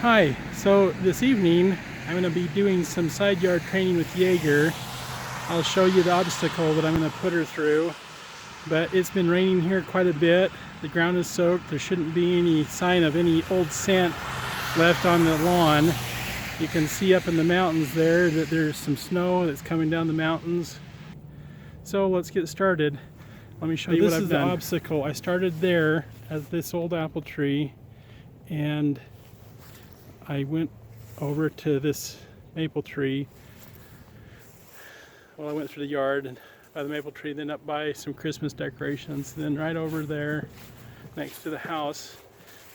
Hi, so this evening I'm going to be doing some side yard training with Yeager. I'll show you the obstacle that I'm going to put her through, but it's been raining here quite a bit. The ground is soaked. There shouldn't be any sign of any old sand left on the lawn. You can see up in the mountains there that there's some snow that's coming down the mountains. So let's get started. Let me show you what I've done. This is the obstacle. I started there at this old apple tree, and I went over to this maple tree. Well, I went through the yard and by the maple tree, then up by some Christmas decorations. Then right over there next to the house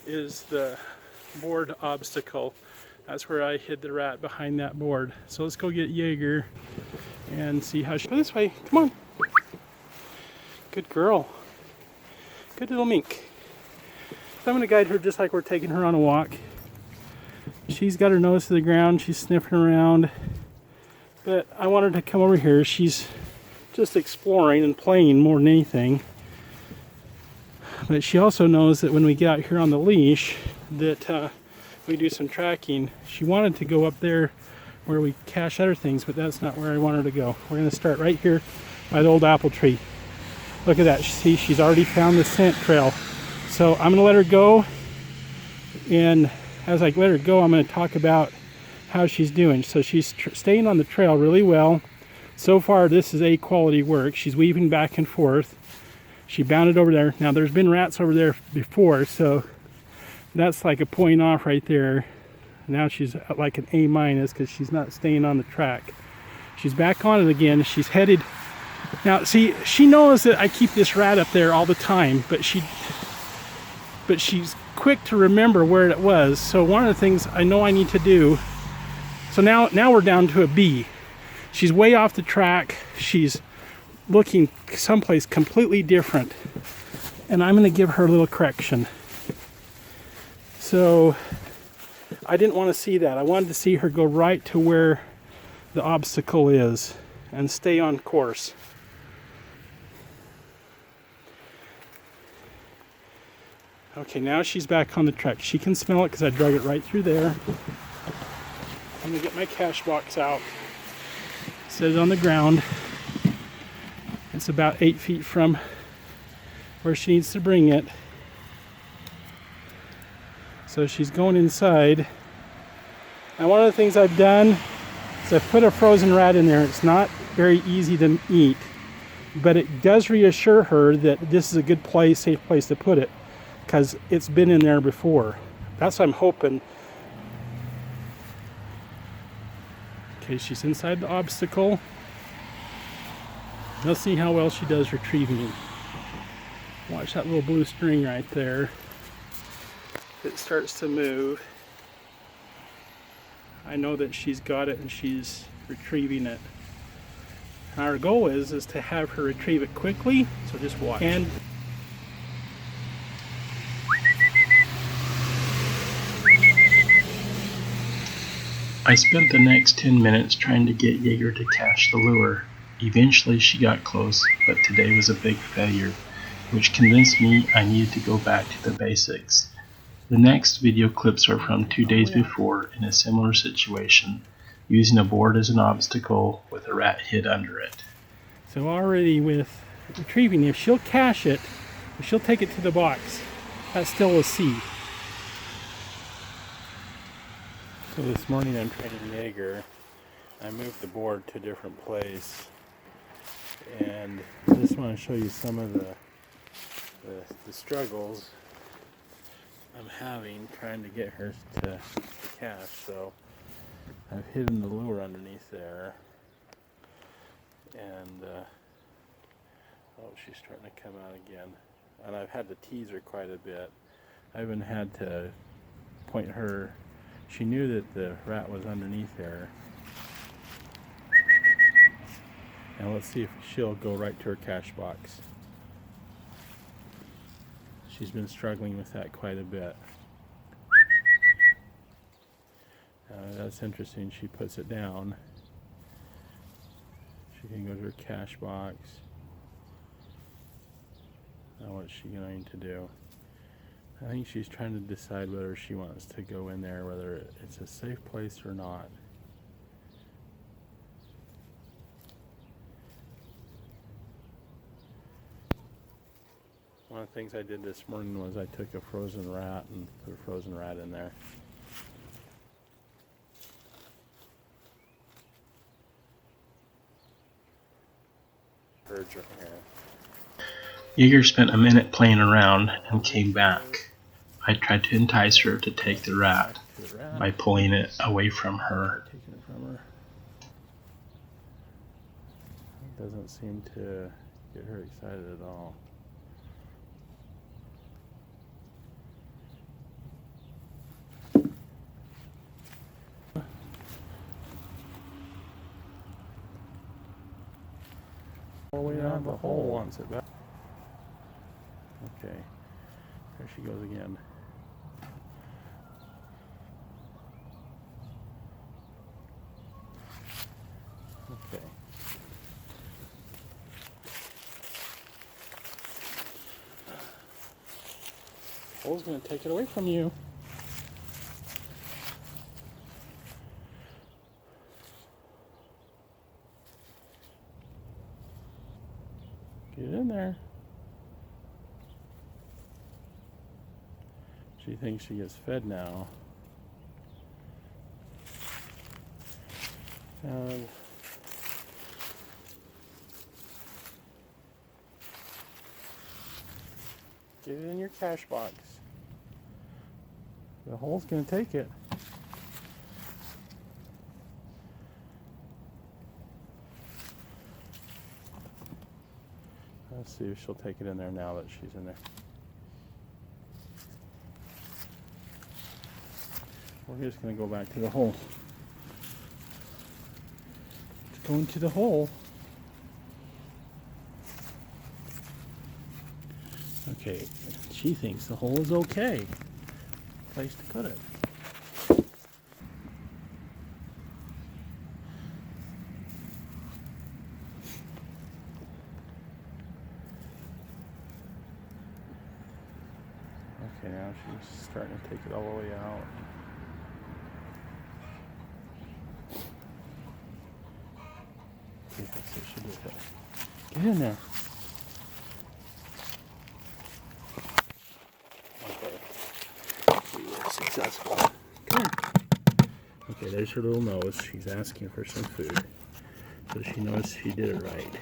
is the board obstacle. That's where I hid the rat, behind that board. So let's go get Yeager and see how she... Go this way, come on. Good girl. Good little Mink. So I'm gonna guide her just like we're taking her on a walk. She's got her nose to the ground, she's sniffing around, but I want her to come over here. She's just exploring and playing more than anything. But she also knows that when we get out here on the leash that we do some tracking. She wanted to go up there where we cache other things, but that's not where I want her to go. We're going to start right here by the old apple tree. Look at that. See, she's already found the scent trail. So I'm going to let her go, and as I let her go, I'm going to talk about how she's doing. So she's staying on the trail really well. So far, this is A quality work. She's weaving back and forth. She bounded over there. Now, there's been rats over there before, so that's like a point off right there. Now she's at like an A minus because she's not staying on the track. She's back on it again. She's headed. Now, see, she knows that I keep this rat up there all the time, but she's quick to remember where it was. So one of the things I know I need to do, so now we're down to a B. She's way off the track. She's looking someplace completely different, and I'm going to give her a little correction. So I didn't want to see that. I wanted to see her go right to where the obstacle is and stay on course. Okay, now she's back on the track. She can smell it because I drug it right through there. I'm going to get my cache box out. Set it on the ground. It's about 8 feet from where she needs to bring it. So she's going inside. And one of the things I've done is I've put a frozen rat in there. It's not very easy to eat, but it does reassure her that this is a good place, safe place to put it, because it's been in there before. That's what I'm hoping. Okay, she's inside the obstacle. Let's see how well she does retrieving. Watch that little blue string right there. It starts to move. I know that she's got it and she's retrieving it. Our goal is to have her retrieve it quickly, so just watch. And I spent the next 10 minutes trying to get Yeager to catch the lure. Eventually she got close, but today was a big failure, which convinced me I needed to go back to the basics. The next video clips are from 2 days before in a similar situation, using a board as an obstacle with a rat hid under it. So already with retrieving, if she'll cache it, if she'll take it to the box, that's still a C. So this morning I'm training Yeager. I moved the board to a different place, and I just want to show you some of the struggles I'm having trying to get her to cache. So I've hidden the lure underneath there, and oh, she's starting to come out again. And I've had to tease her quite a bit. I even had to point her. She knew that the rat was underneath there. Now let's see if she'll go right to her cache box. She's been struggling with that quite a bit. That's interesting. She puts it down. She can go to her cache box. Now what's she going to do? I think she's trying to decide whether she wants to go in there, whether it's a safe place or not. One of the things I did this morning was I took a frozen rat and put a frozen rat in there. Birds are here. Yeager spent a minute playing around and came back. I tried to entice her to take the rat by pulling it away from her. Taking it from her. It doesn't seem to get her excited at all. All the way down the hole wants it back. Okay, there she goes again. Okay. Hole's gonna take it away from you. Get in there. She thinks she gets fed now. Get it in your cash box. The hole's gonna take it. Let's see if she'll take it in there now that she's in there. We're just going to go back to the hole. Let's go into the hole. Okay, she thinks the hole is okay. Place to put it. Okay, now she's starting to take it all the way out. Okay, that's what she did. Get in there. Okay. We were successful. Come here. Okay, there's her little nose. She's asking for some food. So she knows she did it right.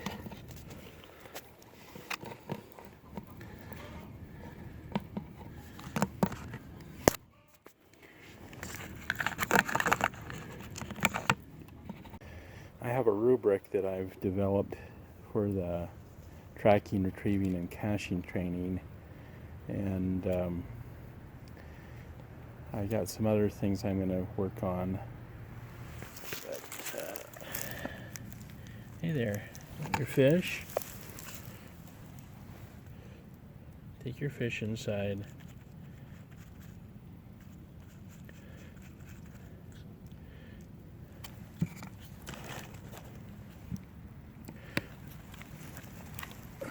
I have a rubric that I've developed for the tracking, retrieving, and caching training, and I got some other things I'm going to work on. But, hey there, your fish. Take your fish inside.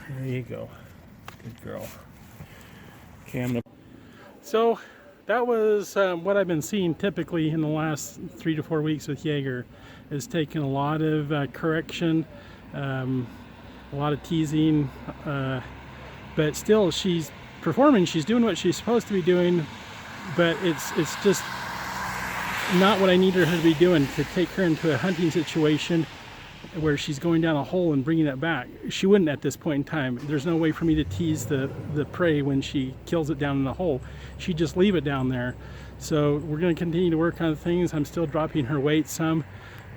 There you go. Good girl. Okay, So that was what I've been seeing typically in the last 3 to 4 weeks with Yeager. Is taking a lot of correction, a lot of teasing, but still she's performing. She's doing what she's supposed to be doing, but it's just not what I need her to be doing to take her into a hunting situation where she's going down a hole and bringing it back. She wouldn't at this point in time. There's no way for me to tease the prey when she kills it down in the hole. She'd just leave it down there. So we're going to continue to work on things. I'm still dropping her weight some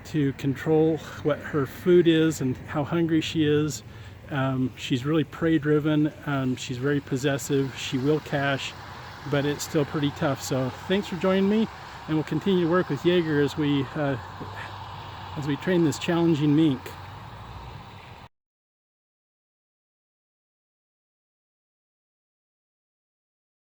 to control what her food is and how hungry she is. She's really prey driven. She's very possessive. She will cache, but it's still pretty tough. So thanks for joining me, and we'll continue to work with Yeager as we train this challenging mink.